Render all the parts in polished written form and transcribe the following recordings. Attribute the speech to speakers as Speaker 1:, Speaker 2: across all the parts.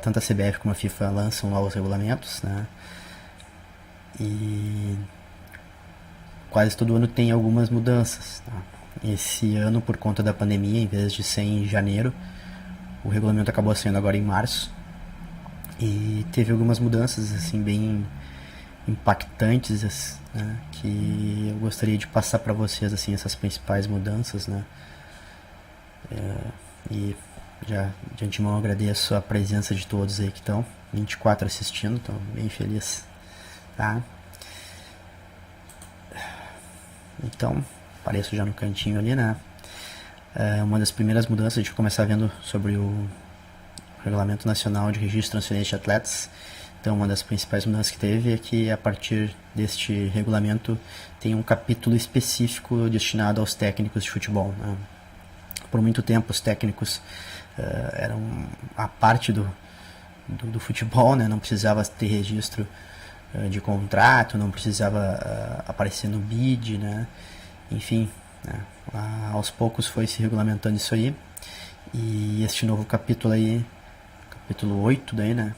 Speaker 1: tanto a CBF como a FIFA lançam novos regulamentos, né? E quase todo ano tem algumas mudanças, tá? Esse ano, por conta da pandemia, em vez de ser em janeiro, o regulamento acabou sendo agora em março. E teve algumas mudanças assim bem impactantes, né, que eu gostaria de passar para vocês assim essas principais mudanças, né? E já de antemão agradeço a presença de todos aí que estão 24 assistindo, estou bem feliz, tá? Então, apareço já no cantinho ali, né? Uma das primeiras mudanças, a gente vai começar vendo sobre o Regulamento Nacional de Registro e Transferência de Atletas. Então, uma das principais mudanças que teve é que, a partir deste regulamento, tem um capítulo específico destinado aos técnicos de futebol, né? Por muito tempo, os técnicos eram a parte do futebol, né? Não precisava ter registro de contrato, não precisava aparecer no BID, né? Enfim, né? Aos poucos foi se regulamentando isso aí. E este novo capítulo aí, capítulo 8 daí, né,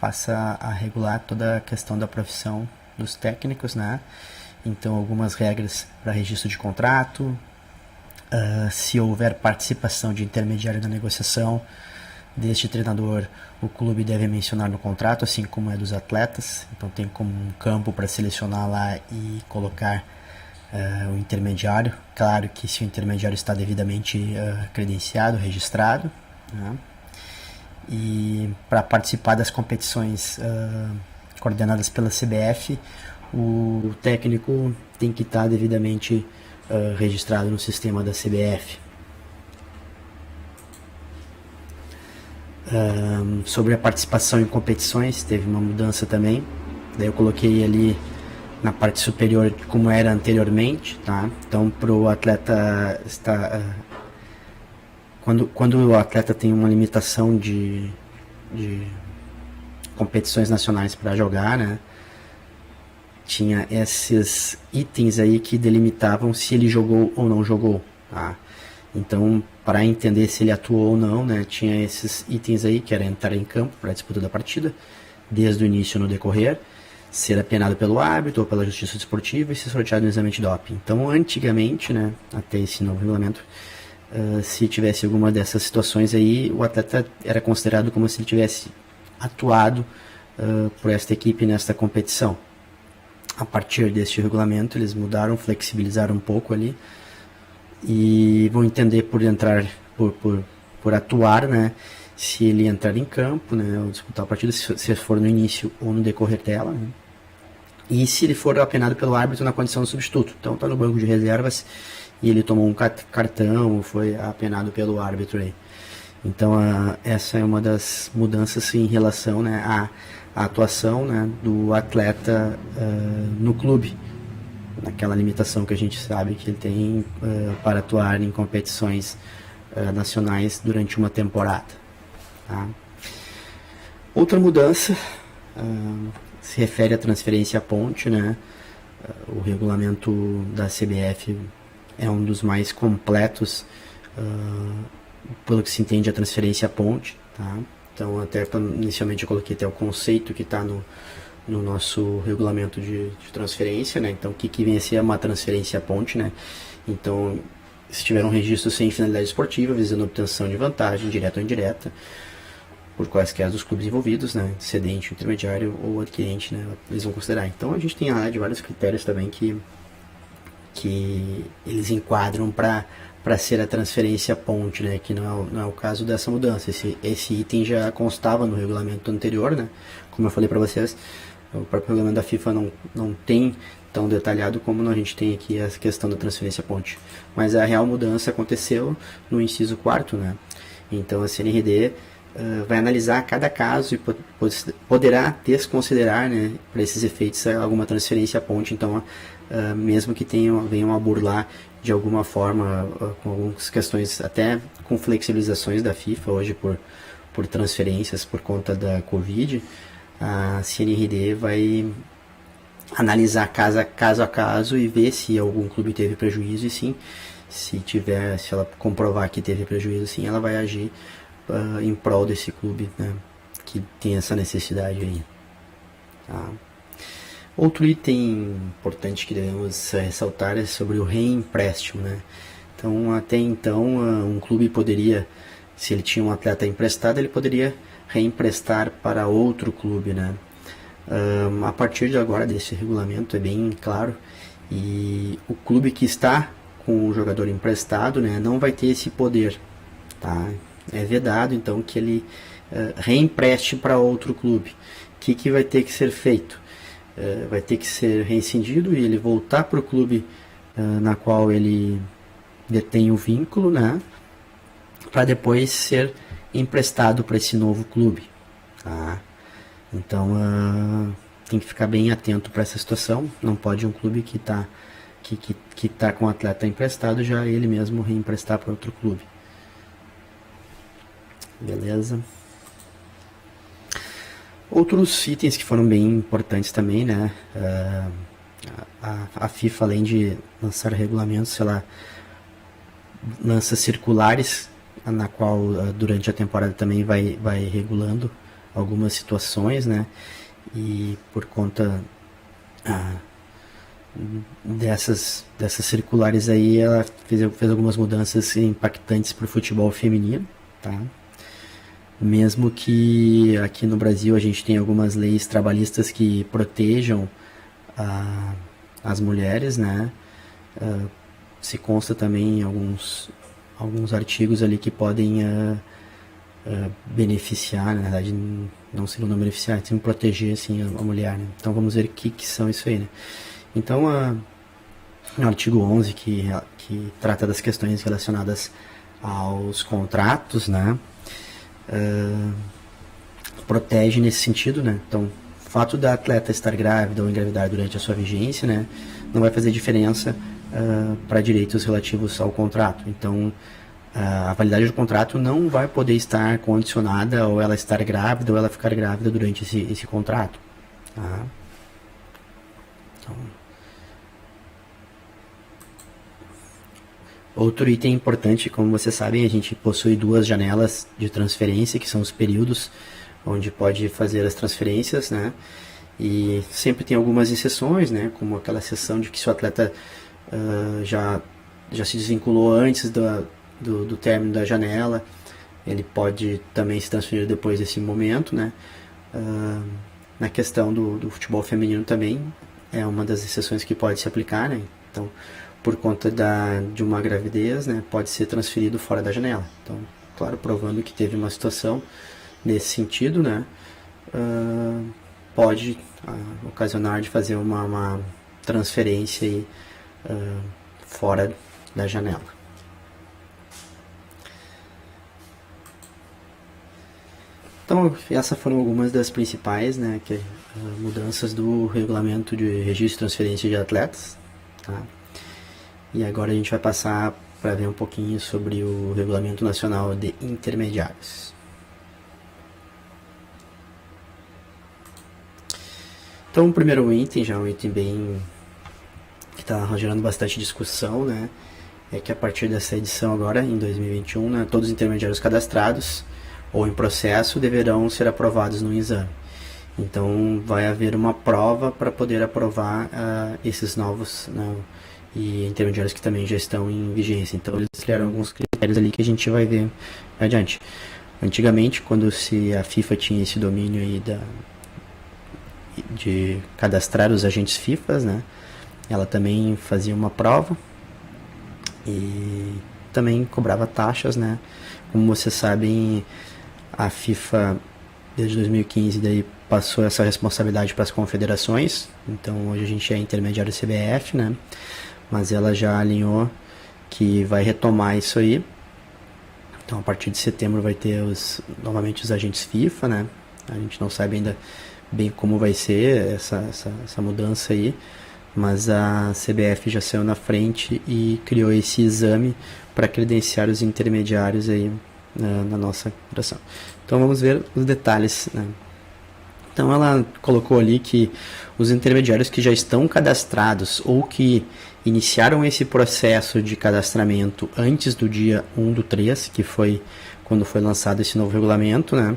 Speaker 1: passa a regular toda a questão da profissão dos técnicos, né? Então, algumas regras para registro de contrato, se houver participação de intermediário na negociação deste treinador, o clube deve mencionar no contrato, assim como é dos atletas. Então, tem como um campo para selecionar lá e colocar o intermediário. Claro que se o intermediário está devidamente credenciado, registrado, né? E para participar das competições coordenadas pela CBF, o técnico tem que estar devidamente registrado no sistema da CBF. Sobre a participação em competições, teve uma mudança também. Daí eu coloquei ali na parte superior como era anteriormente, tá? Então, para o atleta estar quando o atleta tem uma limitação de competições nacionais para jogar, né, tinha esses itens aí que delimitavam se ele jogou ou não jogou, tá? Então, para entender se ele atuou ou não, né, tinha esses itens aí, que era entrar em campo para a disputa da partida, desde o início no decorrer, ser apenado pelo árbitro ou pela justiça desportiva e ser sorteado no exame de doping. Então, antigamente, né, até esse novo regulamento, se tivesse alguma dessas situações aí, o atleta era considerado como se ele tivesse atuado por esta equipe nesta competição. A partir deste regulamento, eles mudaram, flexibilizaram um pouco ali e vão entender por entrar, por atuar, né, se ele entrar em campo, né, ou disputar a partida, se for no início ou no decorrer dela, né, e se ele for apenado pelo árbitro na condição de substituto. Então está no banco de reservas e ele tomou um cartão ou foi apenado pelo árbitro aí. Então essa é uma das mudanças em relação, né, à atuação, né, do atleta no clube, naquela limitação que a gente sabe que ele tem para atuar em competições nacionais durante uma temporada, tá? Outra mudança se refere à transferência à ponte, né? O regulamento da CBF é um dos mais completos pelo que se entende a transferência à ponte, tá? Então, até inicialmente eu coloquei até o conceito que está no nosso regulamento de transferência, né? Então, o que vem a ser uma transferência à ponte, né? Então, se tiver um registro sem finalidade esportiva, visando a obtenção de vantagem, direta ou indireta, por quaisquer dos clubes envolvidos, né? Cedente, intermediário ou adquirente, né? Eles vão considerar. Então, a gente tem lá de vários critérios também que eles enquadram para ser a transferência ponte, né? Que não é o caso dessa mudança. Esse item já constava no regulamento anterior, né? Como eu falei para vocês, o próprio regulamento da FIFA não tem tão detalhado como a gente tem aqui a questão da transferência ponte. Mas a real mudança aconteceu no inciso 4º, né? Então a CNRD vai analisar cada caso e poderá desconsiderar, né, para esses efeitos alguma transferência ponte. Então, mesmo que venham a burlar de alguma forma, com algumas questões, até com flexibilizações da FIFA hoje por transferências por conta da Covid, a CNRD vai analisar caso a caso e ver se algum clube teve prejuízo, e sim, se ela comprovar que teve prejuízo, sim, ela vai agir em prol desse clube, né, que tem essa necessidade aí. Tá? Outro item importante que devemos ressaltar é sobre o reempréstimo, né? Então, até então, um clube poderia, se ele tinha um atleta emprestado, ele poderia reemprestar para outro clube, né? A partir de agora, desse regulamento, é bem claro, e o clube que está com o jogador emprestado, né, não vai ter esse poder, tá? É vedado, então, que ele reempreste para outro clube. O que vai ter que ser feito? Vai ter que ser rescindido e ele voltar para o clube na qual ele detém o vínculo, né, para depois ser emprestado para esse novo clube, tá? Então tem que ficar bem atento para essa situação. Não pode um clube que tá com o atleta emprestado já ele mesmo reemprestar para outro clube. Beleza? Outros itens que foram bem importantes também, né? A FIFA, além de lançar regulamentos, ela lança circulares, na qual durante a temporada também vai regulando algumas situações, né? E por conta dessas circulares aí, ela fez algumas mudanças impactantes para o futebol feminino, tá? Mesmo que aqui no Brasil a gente tem algumas leis trabalhistas que protejam as mulheres, né? Se consta também em alguns artigos ali que podem beneficiar, na verdade não seriam não beneficiar, sim proteger assim, a mulher, né? Então vamos ver o que são isso aí, né? Então no artigo 11 que trata das questões relacionadas aos contratos, né? Protege nesse sentido, né? Então, o fato da atleta estar grávida ou engravidar durante a sua vigência, né, não vai fazer diferença para direitos relativos ao contrato. Então, a validade do contrato não vai poder estar condicionada ou ela estar grávida ou ela ficar grávida durante esse contrato. Tá? Então, outro item importante, como vocês sabem, a gente possui 2 janelas de transferência, que são os períodos onde pode fazer as transferências, né? E sempre tem algumas exceções, né? Como aquela exceção de que se o atleta já se desvinculou antes do término da janela, ele pode também se transferir depois desse momento, né? Na questão do futebol feminino também é uma das exceções que pode se aplicar, né? Então, por conta de uma gravidez, né, pode ser transferido fora da janela. Então, claro, provando que teve uma situação nesse sentido, né, pode ocasionar de fazer uma transferência aí, fora da janela. Então, essas foram algumas das principais, né, mudanças do regulamento de registro e transferência de atletas, tá? E agora a gente vai passar para ver um pouquinho sobre o Regulamento Nacional de Intermediários. Então, o primeiro item, já é um item bem que está gerando bastante discussão, né? É que a partir dessa edição agora, em 2021, né, todos os intermediários cadastrados ou em processo deverão ser aprovados no exame. Então, vai haver uma prova para poder aprovar esses novos, né, e intermediários que também já estão em vigência. Então eles criaram alguns critérios ali que a gente vai ver adiante. Antigamente, quando a FIFA tinha esse domínio aí de cadastrar os agentes FIFAs, né, ela também fazia uma prova e também cobrava taxas, né. Como vocês sabem, a FIFA desde 2015 daí passou essa responsabilidade para as confederações. Então hoje a gente é intermediário CBF, né, mas ela já alinhou que vai retomar isso aí. Então a partir de setembro vai ter novamente os agentes FIFA, né? A gente não sabe ainda bem como vai ser essa mudança aí, mas a CBF já saiu na frente e criou esse exame para credenciar os intermediários aí na nossa federação. Então vamos ver os detalhes, né? Então ela colocou ali que os intermediários que já estão cadastrados ou que iniciaram esse processo de cadastramento antes do dia 1/3, que foi quando foi lançado esse novo regulamento, né,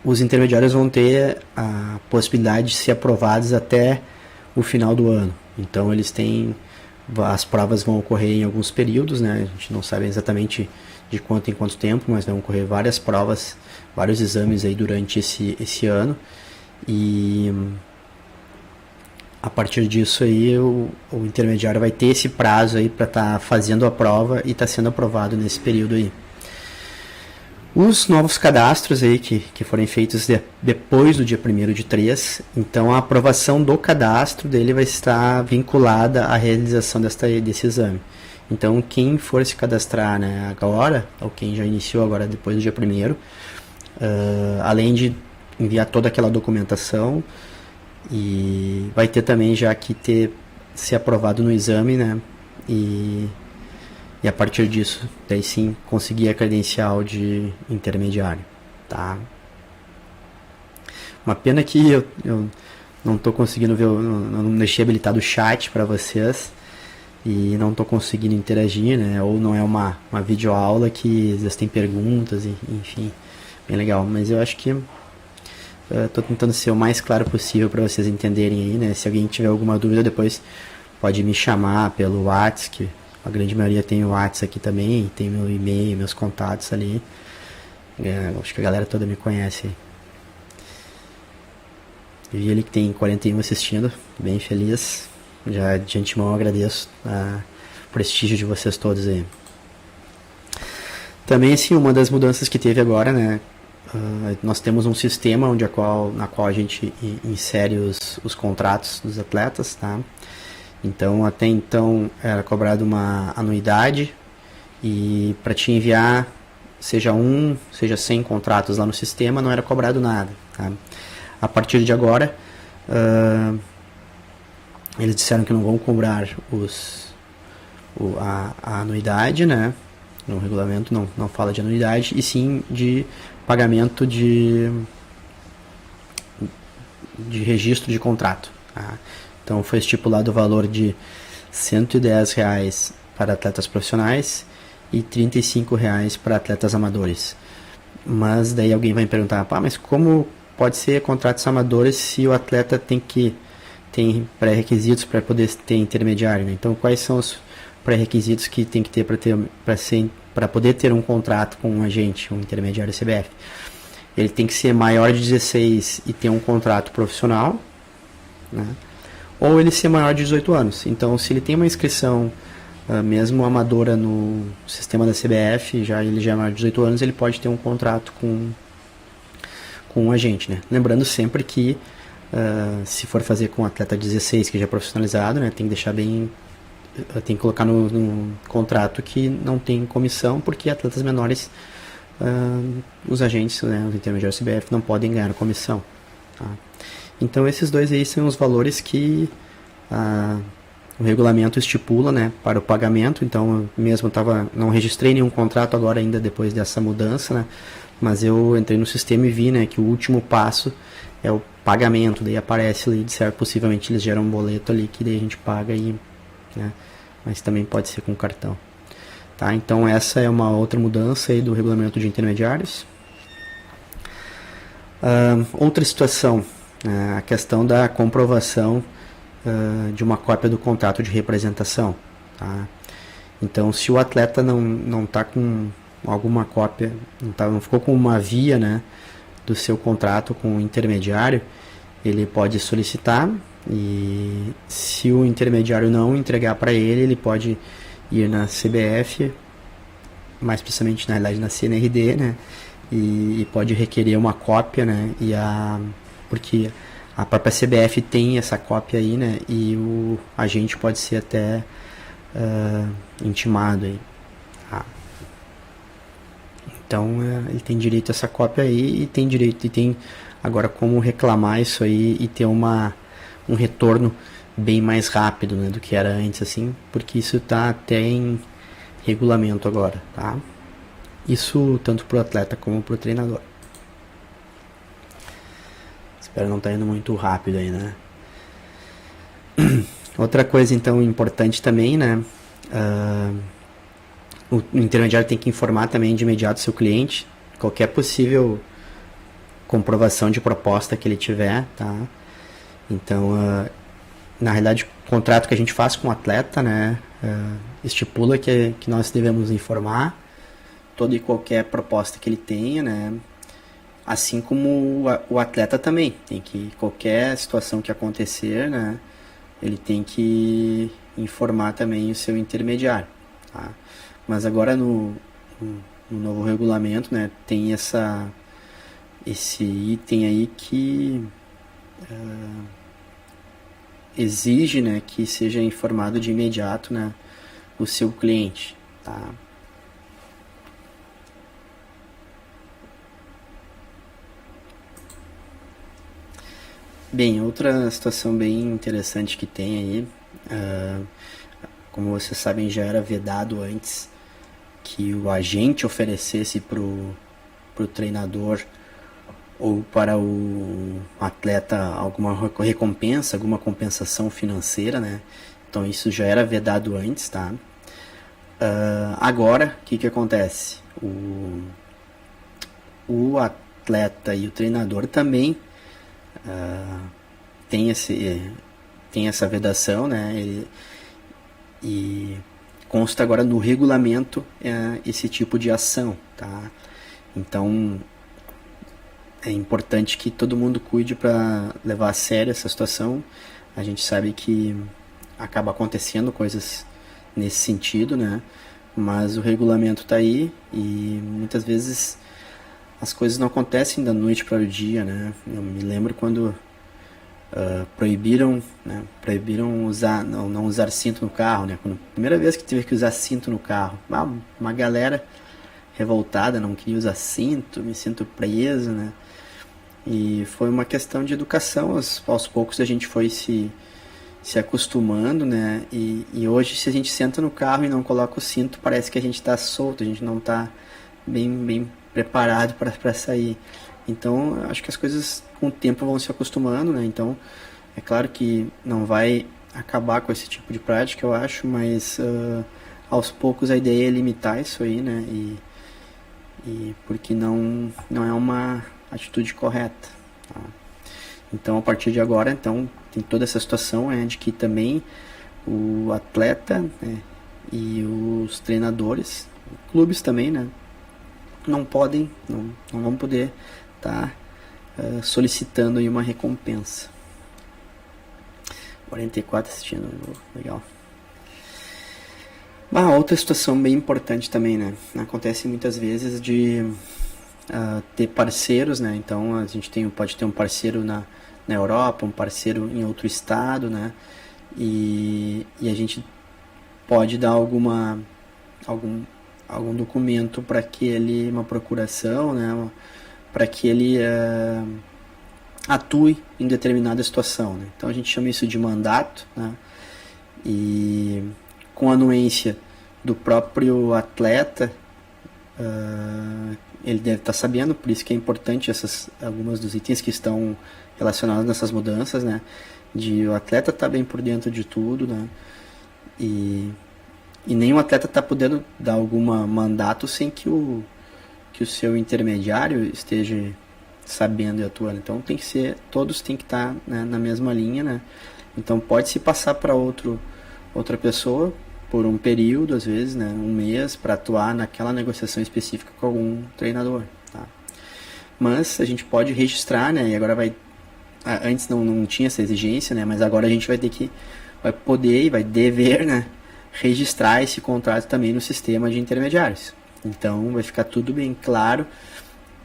Speaker 1: os intermediários vão ter a possibilidade de ser aprovados até o final do ano. Então eles têm, as provas vão ocorrer em alguns períodos, né? A gente não sabe exatamente de quanto em quanto tempo, mas vão ocorrer várias provas, vários exames aí durante esse ano. E a partir disso aí o intermediário vai ter esse prazo aí para estar fazendo a prova e estar sendo aprovado nesse período aí. Os novos cadastros aí que forem feitos depois do dia 1º de 3, então a aprovação do cadastro dele vai estar vinculada à realização desse exame. Então quem for se cadastrar, né, agora, ou quem já iniciou agora depois do dia 1º, além de enviar toda aquela documentação, e vai ter também já que ser aprovado no exame, né, e a partir disso, daí sim, conseguir a credencial de intermediário, tá? Uma pena que eu não estou conseguindo ver, não deixei habilitado o chat para vocês e não estou conseguindo interagir, né? Ou não é uma videoaula que às vezes tem perguntas, enfim, bem legal. Mas eu acho que estou tentando ser o mais claro possível para vocês entenderem aí, né? Se alguém tiver alguma dúvida, depois pode me chamar pelo WhatsApp, que a grande maioria tem o WhatsApp aqui também, tem meu e-mail, meus contatos ali. Acho que a galera toda me conhece. Vi ele que tem 41 assistindo, bem feliz. Já de antemão agradeço o prestígio de vocês todos aí. Também, assim, uma das mudanças que teve agora, né? Nós temos um sistema na qual a gente insere os contratos dos atletas, tá? Então, até então, era cobrado uma anuidade e para te enviar, seja 100 contratos lá no sistema, não era cobrado nada. Tá? A partir de agora, eles disseram que não vão cobrar a anuidade, né? No regulamento não fala de anuidade, e sim de pagamento de registro de contrato. Tá? Então foi estipulado o valor de R$ 110 para atletas profissionais e R$ 35 para atletas amadores. Mas daí alguém vai me perguntar, mas como pode ser contratos amadores se o atleta tem pré-requisitos para poder ter intermediário? Né? Então quais são os pré-requisitos que tem que ter para poder ter um contrato com um agente, um intermediário CBF? Ele tem que ser maior de 16 e ter um contrato profissional, né? Ou ele ser maior de 18 anos. Então, se ele tem uma inscrição, mesmo amadora no sistema da CBF, ele já é maior de 18 anos, ele pode ter um contrato com um agente, né? Lembrando sempre que, se for fazer com um atleta 16, que já é profissionalizado, né, tem que deixar tem que colocar no contrato que não tem comissão, porque atletas menores, os agentes, né, os intermediários CBF, não podem ganhar comissão, tá? Então esses dois aí são os valores que o regulamento estipula, né, para o pagamento. Então eu mesmo não registrei nenhum contrato agora ainda depois dessa mudança, né, mas eu entrei no sistema e vi, né, que o último passo é o pagamento. Daí aparece ali, possivelmente eles geram um boleto ali que daí a gente paga, né, mas também pode ser com cartão. Tá? Então essa é uma outra mudança aí do regulamento de intermediários. Outra situação, a questão da comprovação de uma cópia do contrato de representação. Tá? Então, se o atleta não está com alguma cópia, não ficou com uma via, né, do seu contrato com o intermediário, ele pode solicitar, e se o intermediário não entregar para ele, ele pode ir na CBF, mais precisamente na realidade na CNRD, né, e pode requerer uma cópia, né, porque a própria CBF tem essa cópia aí, né, e o agente pode ser até intimado aí. Tá? Então ele tem direito a essa cópia aí, e tem agora como reclamar isso aí e ter um retorno bem mais rápido, né, do que era antes, assim, porque isso está até em regulamento agora, tá? Isso tanto para o atleta como para o treinador. Espero não estar indo muito rápido aí, né? Outra coisa, então, importante também, né? O intermediário tem que informar também de imediato seu cliente qualquer possível comprovação de proposta que ele tiver, tá? Então, na realidade, o contrato que a gente faz com o atleta, né, estipula que nós devemos informar toda e qualquer proposta que ele tenha, né? Assim como o atleta também tem que, qualquer situação que acontecer, né, ele tem que informar também o seu intermediário, tá? Mas agora no novo regulamento, né, tem esse item aí que exige, né, que seja informado de imediato, né, o seu cliente, tá? Bem, outra situação bem interessante que tem aí, como vocês sabem, já era vedado antes que o agente oferecesse pro treinador ou para o atleta alguma recompensa, alguma compensação financeira, né? Então isso já era vedado antes, tá? Agora, o que acontece? O atleta e o treinador também tem essa vedação, né? E consta agora no regulamento esse tipo de ação, tá? Então é importante que todo mundo cuide para levar a sério essa situação. A gente sabe que acaba acontecendo coisas nesse sentido, né? Mas o regulamento está aí e muitas vezes as coisas não acontecem da noite para o dia, né? Eu me lembro quando proibiram usar, não usar cinto no carro, né? Quando, primeira vez que tive que usar cinto no carro, uma galera revoltada, não queria usar cinto, me sinto preso, né? E foi uma questão de educação, aos poucos a gente foi se acostumando, né? E hoje, se a gente senta no carro e não coloca o cinto, parece que a gente está solto, a gente não está bem preparado para sair. Então, acho que as coisas com o tempo vão se acostumando, né? Então, é claro que não vai acabar com esse tipo de prática, eu acho, mas aos poucos a ideia é limitar isso aí, né? E porque não é uma atitude correta, tá? Então, a partir de agora, então, tem toda essa situação de que também o atleta, né, e os treinadores, clubes também, né, não vão poder estar solicitando aí uma recompensa. 44 assistindo, legal. Uma outra situação bem importante também, né, acontece muitas vezes de ter parceiros, né, então a gente pode ter um parceiro na Europa, um parceiro em outro estado, né, e a gente pode dar algum documento para que ele, uma procuração, né, para que ele atue em determinada situação, né. Então a gente chama isso de mandato, né, e com a anuência do próprio atleta, ele deve estar sabendo, por isso que é importante algumas dos itens que estão relacionados nessas mudanças, né, de o atleta estar bem por dentro de tudo, né, e nenhum atleta está podendo dar algum mandato sem que o seu intermediário esteja sabendo e atuando. Então todos têm que estar, né, na mesma linha, né. Então pode se passar para outra pessoa por um período, às vezes, né, um mês, para atuar naquela negociação específica com algum treinador, tá? Mas a gente pode registrar, né, e agora antes não tinha essa exigência, né, mas agora a gente vai poder e vai dever, né, registrar esse contrato também no sistema de intermediários. Então vai ficar tudo bem claro,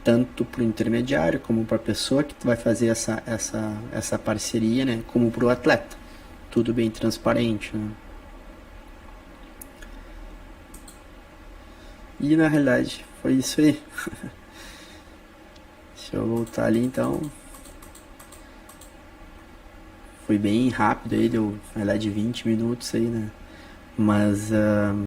Speaker 1: tanto para o intermediário como para a pessoa que vai fazer essa parceria, né, como para o atleta. Tudo bem transparente, né? E na realidade foi isso aí. Deixa eu voltar ali então. Foi bem rápido aí, deu na realidade 20 minutos aí, né? Mas